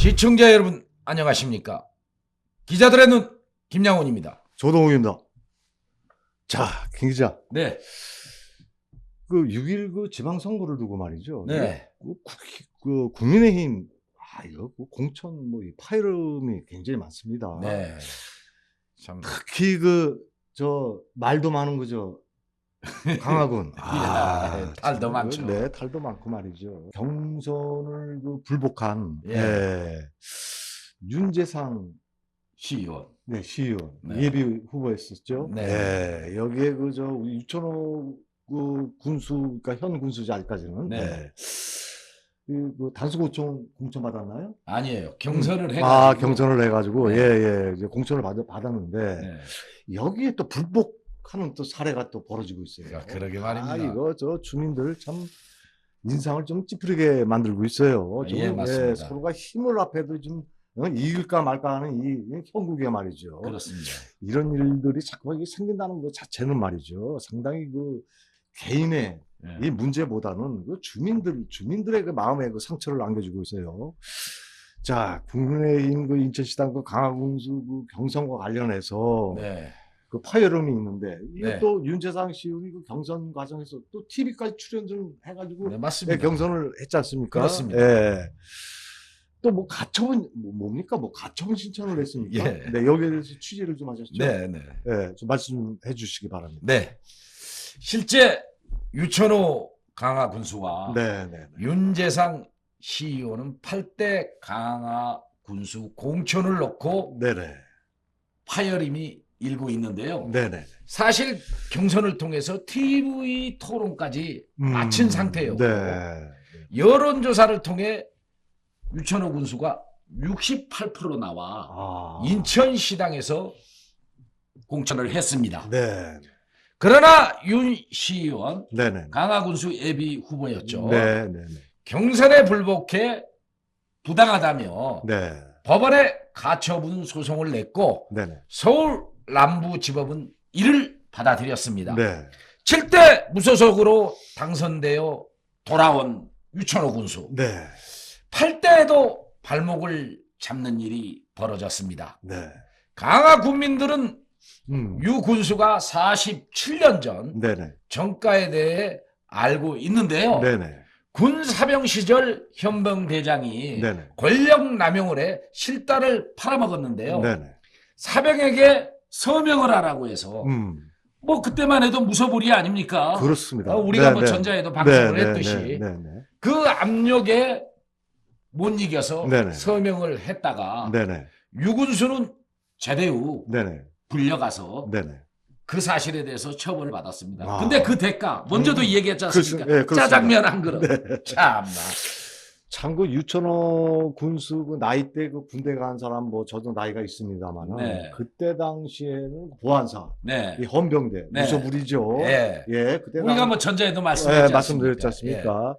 시청자 여러분 안녕하십니까? 기자들의 눈 김양훈입니다. 조동욱입니다. 자, 김 기자. 네. 그 6.1 그 지방선거를 두고 말이죠. 네. 그 국민의힘, 이거 공천 이 파열음이 굉장히 많습니다. 네. 참. 특히 말도 많은 거죠. 강화군. 탈도 많죠. 네, 탈도 많고 말이죠. 경선을 불복한 윤재상 시의원. 네, 시의원 네. 예비 후보였었죠. 네. 네, 여기에 유천호 군수, 그러니까 현 군수자까지는 네. 단수 공천 받았나요? 아니에요. 경선을 해가지고. 경선을 해가지고 네. 이제 공천을 받았는데 네. 여기에 또 불복하는 또 사례가 또 벌어지고 있어요. 그러게 말입니다. 이거 주민들 참 인상을 좀 찌푸리게 만들고 있어요. 예, 맞습니다. 서로가 힘을 합해도 좀 이길까 말까 하는 이 형국에 말이죠. 그렇습니다. 이런 일들이 자꾸 생긴다는 것 자체는 말이죠. 상당히 개인의 이 문제보다는 주민들의 마음에 상처를 남겨주고 있어요. 자, 국민의힘 인천시당 강화군수 경선과 관련해서 네. 파열음이 있는데 네. 또 윤재상 시의원이 경선 과정에서 또 TV까지 출연 좀 해가지고 네, 맞습니다. 경선을 했지 않습니까? 그렇습니다. 예. 또 가처분 뭡니까? 가처분 신청을 했습니까? 예. 네, 여기에 대해서 취재를 좀 하셨죠? 네, 네. 네, 좀 말씀 해주시기 바랍니다. 네. 실제 유천호 강화 군수와 네. 윤재상 시의원은 8대 강화 군수 공천을 놓고 네네. 파열음이 일고 있는데요. 네네. 사실 경선을 통해서 TV 토론까지 마친 상태였고 네. 여론조사를 통해 유천호 군수가 68% 나와 인천시당에서 공천을 했습니다. 네. 그러나 윤 시의원 네네. 강화군수 예비 후보였죠. 네. 경선에 불복해 부당하다며 네. 법원에 가처분 소송을 냈고 네네. 서울 남부지법은 이를 받아들였습니다. 네. 7대 무소속으로 당선되어 돌아온 유천호 군수. 네. 8대에도 발목을 잡는 일이 벌어졌습니다. 네. 강화 국민들은 유 군수가 47년 전 네네. 정가에 대해 알고 있는데요. 네네. 군 사병 시절 현병대장이 네네. 권력 남용을 해 실단을 팔아먹었는데요. 네네. 사병에게 서명을 하라고 해서 뭐 그때만 해도 무소불위 아닙니까? 그렇습니다. 우리가 전자에도 방송을 했듯이 그 압력에 못 이겨서 네네. 서명을 했다가 네네. 유군수는 제대 후 네네. 불려가서 네네. 그 사실에 대해서 처벌을 받았습니다. 아. 근데 그 대가 먼저도 얘기했지 않습니까? 그렇습니다. 짜장면 한 그릇. 네. 참나. 참고 유천호 군수 나이 때 군대 간 사람 저도 나이가 있습니다만 네. 그때 당시에는 보안사 네. 이 헌병대 네. 무소불위죠. 예. 그때 우리가 전자에도 말씀드렸지 말씀드렸지 않습니까?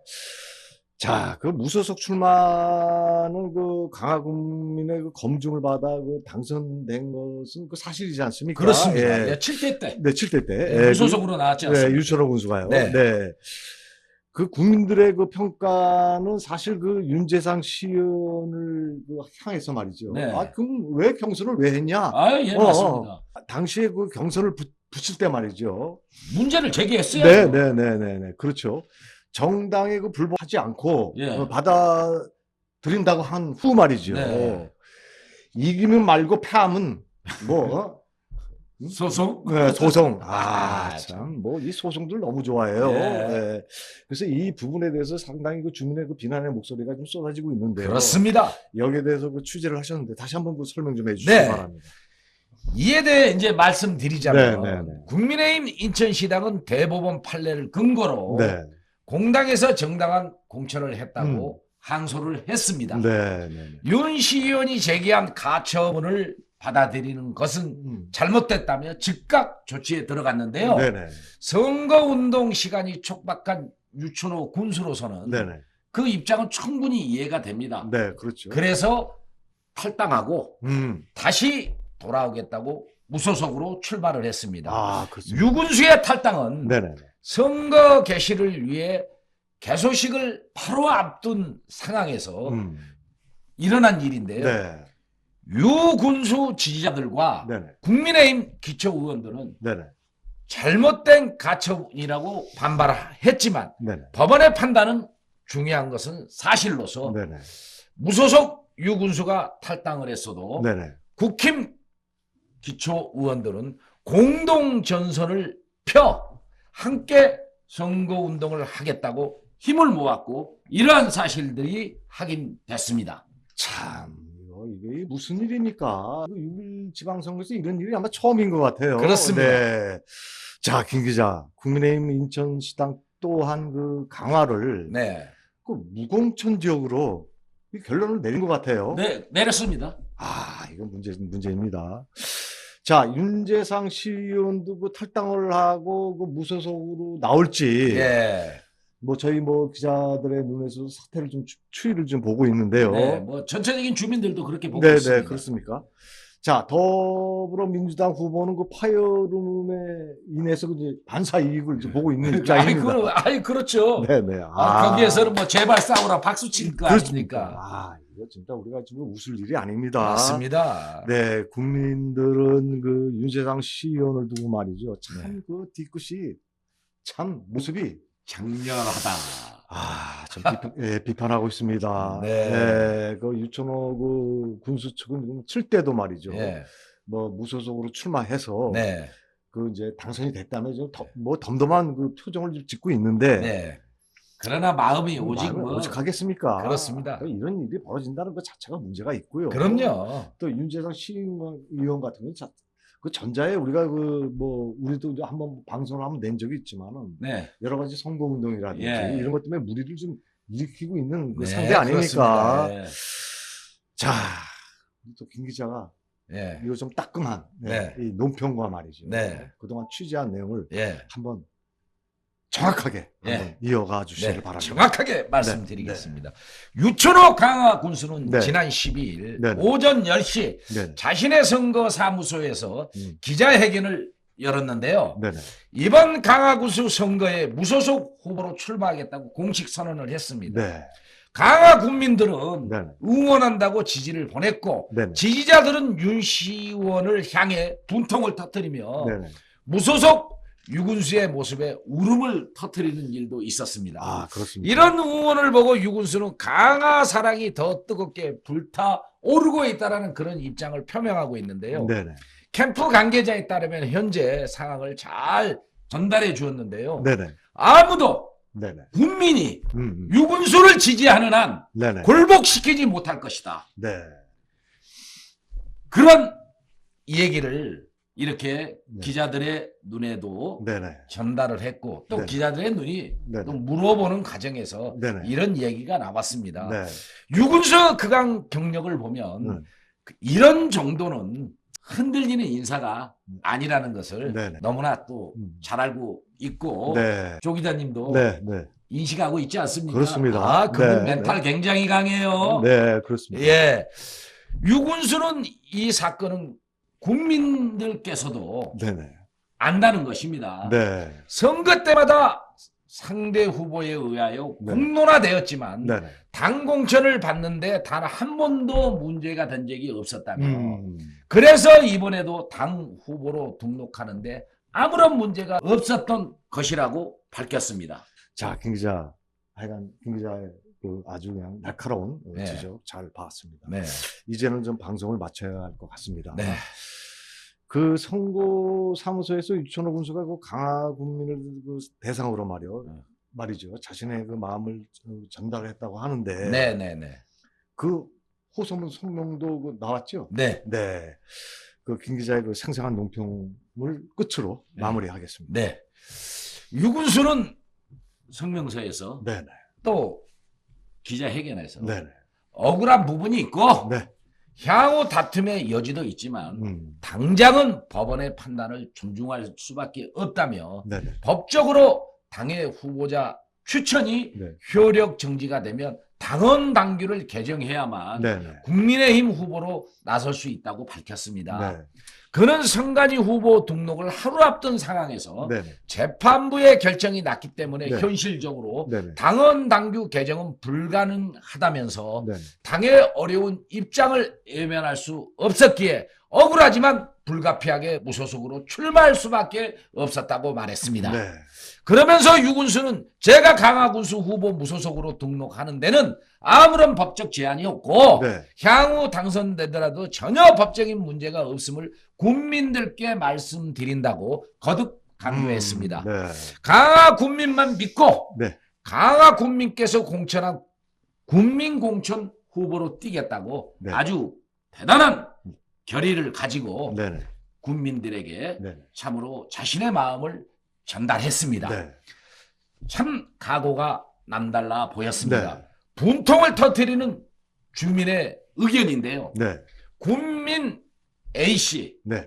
자, 무소속 출마는 강화군민의 검증을 받아 당선된 것은 사실이지 않습니까? 그렇습니다. 네, 7대 때. 네, 7대 때. 무소속으로 나왔지 않습니까? 유천호 군수가요. 네. 국민들의 평가는 사실 윤재상 시의원을 향해서 말이죠. 네. 그럼 왜 경선을 왜 했냐? 예, 맞습니다. 당시에 경선을 붙일 때 말이죠. 문제를 제기했어요. 네. 그렇죠. 정당에 불복하지 않고 받아들인다고 한 후 말이죠. 네. 이기면 말고 패하면 소송? 네, 소송. 참, 이 소송들 너무 좋아해요. 네. 그래서 이 부분에 대해서 상당히 주민의 비난의 목소리가 좀 쏟아지고 있는데요. 그렇습니다. 여기에 대해서 취재를 하셨는데 다시 한번 설명 좀 해주시기 바랍니다. 이에 대해 이제 말씀드리자면 네. 국민의힘 인천시당은 대법원 판례를 근거로 네. 공당에서 정당한 공천을 했다고 항소를 했습니다. 네. 윤 시의원이 제기한 가처분을 받아들이는 것은 잘못됐다며 즉각 조치에 들어갔는데요. 네네. 선거운동 시간이 촉박한 유천호 군수로서는 네네. 그 입장은 충분히 이해가 됩니다. 네, 그렇죠. 그래서 탈당하고 다시 돌아오겠다고 무소속으로 출마를 했습니다. 그렇습니다. 유군수의 탈당은 네네. 선거 개시를 위해 개소식을 바로 앞둔 상황에서 일어난 일인데요. 네. 유군수 지지자들과 네네. 국민의힘 기초의원들은 네네. 잘못된 가처분이라고 반발했지만 네네. 법원의 판단은 중요한 것은 사실로서 네네. 무소속 유군수가 탈당을 했어도 네네. 국힘 기초의원들은 공동전선을 펴 함께 선거운동을 하겠다고 힘을 모았고 이러한 사실들이 확인됐습니다. 참, 이게 무슨 일입니까? 6일 지방선거에서 이런 일이 아마 처음인 것 같아요. 그렇습니다. 네. 자, 김 기자, 국민의힘 인천시당 또한 그 강화를 네, 그 무공천 지역으로 이 결론을 내린 것 같아요. 네 내렸습니다. 이건 문제입니다. 자, 윤재상 시의원도 그 탈당을 하고 그 무소속으로 나올지, 예, 뭐 저희 뭐 기자들의 눈에서 사태를 좀 추이를 좀 보고 있는데요. 네, 뭐 전체적인 주민들도 그렇게 보고 네, 있습니다. 네, 그렇습니까? 자, 더불어민주당 후보는 그 파이어룸에 인해서 이제 반사 이익을 이제 보고 있는 입장입니다. 아이 그렇죠. 네, 네. 거기에서는 뭐 제발 싸우라 박수 칠 거 그렇습니까? 아닙니까? 이거 진짜 우리가 지금 웃을 일이 아닙니다. 맞습니다. 네, 국민들은 그 윤재상 시의원을 두고 말이죠. 참 네. 그 뒤끝이 참 모습이 장렬하다. 좀 비판하고 있습니다. 네. 그 유천호 그 군수 측은 칠 때도 말이죠. 예, 뭐 무소속으로 출마해서 네, 그 이제 당선이 됐다면 좀 뭐 덤덤한 그 표정을 좀 짓고 있는데 네. 그러나 마음이 오직 마음이 뭐 오직하겠습니까? 그렇습니다. 이런 일이 벌어진다는 것 자체가 문제가 있고요. 그럼요. 또 윤재상 시의원 같은 경우는 그 전자에 우리가 그 뭐 우리도 이제 한번 방송을 한번 낸 적이 있지만은 네, 여러 가지 선거운동이라든지 예. 이런 것 때문에 무리를 좀 일으키고 있는 그 네, 상대 아닙니까? 그렇습니다. 자, 또 김 기자가 예, 이거 좀 따끔한 네. 이 논평과 말이죠. 네. 그동안 취재한 내용을 예, 한번 정확하게 예. 한번 이어가 주시길 네, 바랍니다. 정확하게 말씀드리겠습니다. 유천호 강화 군수는 네. 지난 12일 네, 네. 오전 10시 네. 자신의 선거 사무소에서 기자회견을 열었는데요. 네네. 이번 강화군수 선거에 무소속 후보로 출마하겠다고 공식 선언을 했습니다. 네. 강화 국민들은 네네. 응원한다고 지지를 보냈고 네네. 지지자들은 윤 시의원을 향해 분통을 터뜨리며 네네. 무소속 유군수의 모습에 울음을 터뜨리는 일도 있었습니다. 그렇습니다. 이런 응원을 보고 유군수는 강화 사랑이 더 뜨겁게 불타오르고 있다는 그런 입장을 표명하고 있는데요. 네네. 캠프 관계자에 따르면 현재 상황을 잘 전달해 주었는데요. 네네. 아무도 네네. 국민이 유군수를 지지하는 한 네네. 굴복시키지 못할 것이다. 네. 그런 얘기를 이렇게 네. 기자들의 눈에도 네네. 전달을 했고 또 네. 기자들의 눈이 네네. 또 물어보는 과정에서 네네. 이런 얘기가 나왔습니다. 네. 유군수 그강 경력을 보면 이런 정도는 흔들리는 인사가 아니라는 것을 네네. 너무나 또 잘 알고 있고 네. 조 기자님도 네. 네. 인식하고 있지 않습니까? 그렇습니다. 그분 네, 멘탈 굉장히 강해요. 네, 그렇습니다. 예. 유군수는 이 사건은 국민들께서도 네네. 안다는 것입니다. 네. 선거 때마다 상대 후보에 의하여 네. 공론화되었지만 네네. 당 공천을 받는데 단 한 번도 문제가 된 적이 없었다며 음. 그래서 이번에도 당 후보로 등록하는데 아무런 문제가 없었던 것이라고 밝혔습니다. 자, 김 기자. 하여간 김 기자의 그 아주 그냥 날카로운 네. 지적 잘 봤습니다. 네. 이제는 좀 방송을 마쳐야 할 것 같습니다. 네. 그 선거 사무소에서 유천호 군수가 그 강화 국민을 그 대상으로 말이죠. 자신의 그 마음을 전달했다고 하는데 네네네. 그 호소문 성명도 그 나왔죠? 네. 네. 그 김 기자의 그 생생한 논평을 끝으로 네. 마무리하겠습니다. 네. 유군수는 성명서에서 네네. 또 기자회견에서 네네. 억울한 부분이 있고 네. 향후 다툼의 여지도 있지만 당장은 법원의 판단을 존중할 수밖에 없다며 네네. 법적으로 당의 후보자 추천이 네. 효력 정지가 되면 당헌 당규를 개정해야만 네네. 국민의힘 후보로 나설 수 있다고 밝혔습니다. 네. 그는 선관위 후보 등록을 하루 앞둔 상황에서 네네. 재판부의 결정이 났기 때문에 네. 현실적으로 네네. 당헌 당규 개정은 불가능하다면서 네네. 당의 어려운 입장을 외면할 수 없었기에 억울하지만 불가피하게 무소속으로 출마할 수밖에 없었다고 말했습니다. 네. 그러면서 유군수는 제가 강화군수 후보 무소속으로 등록하는 데는 아무런 법적 제한이 없고 네. 향후 당선되더라도 전혀 법적인 문제가 없음을 국민들께 말씀드린다고 거듭 강조했습니다. 네. 강화 국민만 믿고 네. 강화 국민께서 공천한 국민공천 후보로 뛰겠다고 네. 아주 대단한 결의를 가지고 네네. 국민들에게 네. 참으로 자신의 마음을 전달했습니다. 네. 참 각오가 남달라 보였습니다. 네. 분통을 터뜨리는 주민의 의견인데요. 네. 국민 A씨 네.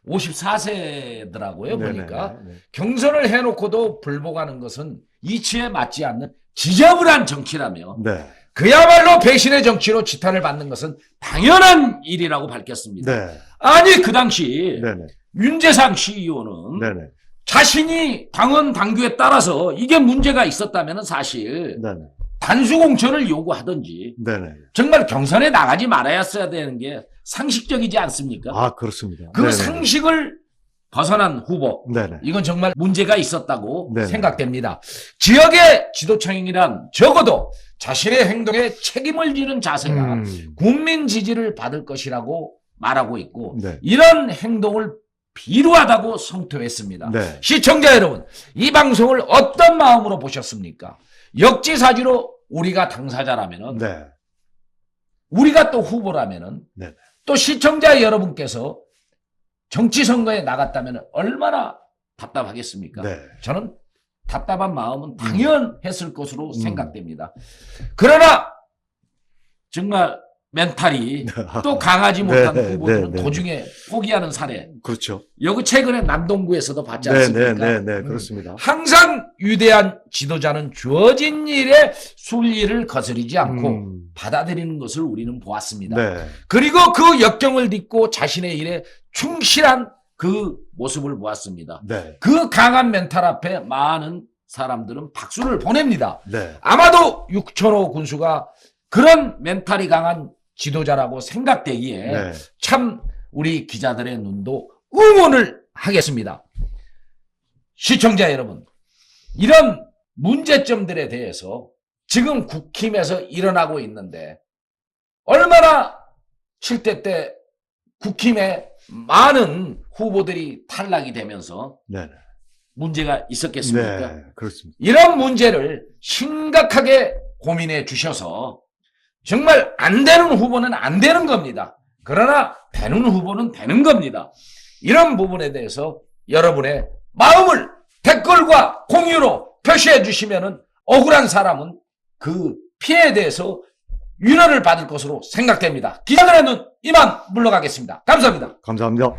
54세더라고요. 보니까 네네. 네. 경선을 해놓고도 불복하는 것은 이치에 맞지 않는 지저분한 정치라며 네. 그야말로 배신의 정치로 지탄을 받는 것은 당연한 일이라고 밝혔습니다. 네. 아니 그 당시 네네. 윤재상 CEO는 네네. 자신이 당헌 당규에 따라서 이게 문제가 있었다면 사실 네네. 단수 공천을 요구하든지 네네. 정말 경선에 나가지 말아야 되는 게 상식적이지 않습니까? 아, 그렇습니다. 그 네네. 상식을 벗어난 후보, 네네. 이건 정말 문제가 있었다고 네네. 생각됩니다. 지역의 지도청이란 적어도 자신의 행동에 책임을 지는 자세가 국민 지지를 받을 것이라고 말하고 있고 네. 이런 행동을 비루하다고 성토했습니다. 네. 시청자 여러분, 이 방송을 어떤 마음으로 보셨습니까? 역지사지로 우리가 당사자라면은 네. 우리가 또 후보라면은 네. 또 시청자 여러분께서 정치 선거에 나갔다면 얼마나 답답하겠습니까? 네. 저는 답답한 마음은 당연했을 것으로 생각됩니다. 그러나 정말 멘탈이 또 강하지 못한 네, 후보들은 네, 네. 도중에 포기하는 사례. 그렇죠. 여기 최근에 남동구에서도 봤지 네, 않습니까? 네, 네, 네, 그렇습니다. 항상 위대한 지도자는 주어진 일에 순리를 거스르지 않고 받아들이는 것을 우리는 보았습니다. 네. 그리고 그 역경을 딛고 자신의 일에 충실한 그 모습을 보았습니다. 네. 그 강한 멘탈 앞에 많은 사람들은 박수를 보냅니다. 네. 아마도 6,000호 군수가 그런 멘탈이 강한 지도자라고 생각되기에 네. 참 우리 기자들의 눈도 응원을 하겠습니다. 시청자 여러분, 이런 문제점들에 대해서 지금 국힘에서 일어나고 있는데 얼마나 7대 때 국힘에 많은 후보들이 탈락이 되면서 네. 문제가 있었겠습니까? 네. 그렇습니다. 이런 문제를 심각하게 고민해 주셔서 정말 안 되는 후보는 안 되는 겁니다. 그러나 되는 후보는 되는 겁니다. 이런 부분에 대해서 여러분의 마음을 댓글과 공유로 표시해 주시면은 억울한 사람은 그 피해에 대해서 위로를 받을 것으로 생각됩니다. 기자들의 눈 이만 물러가겠습니다. 감사합니다. 감사합니다.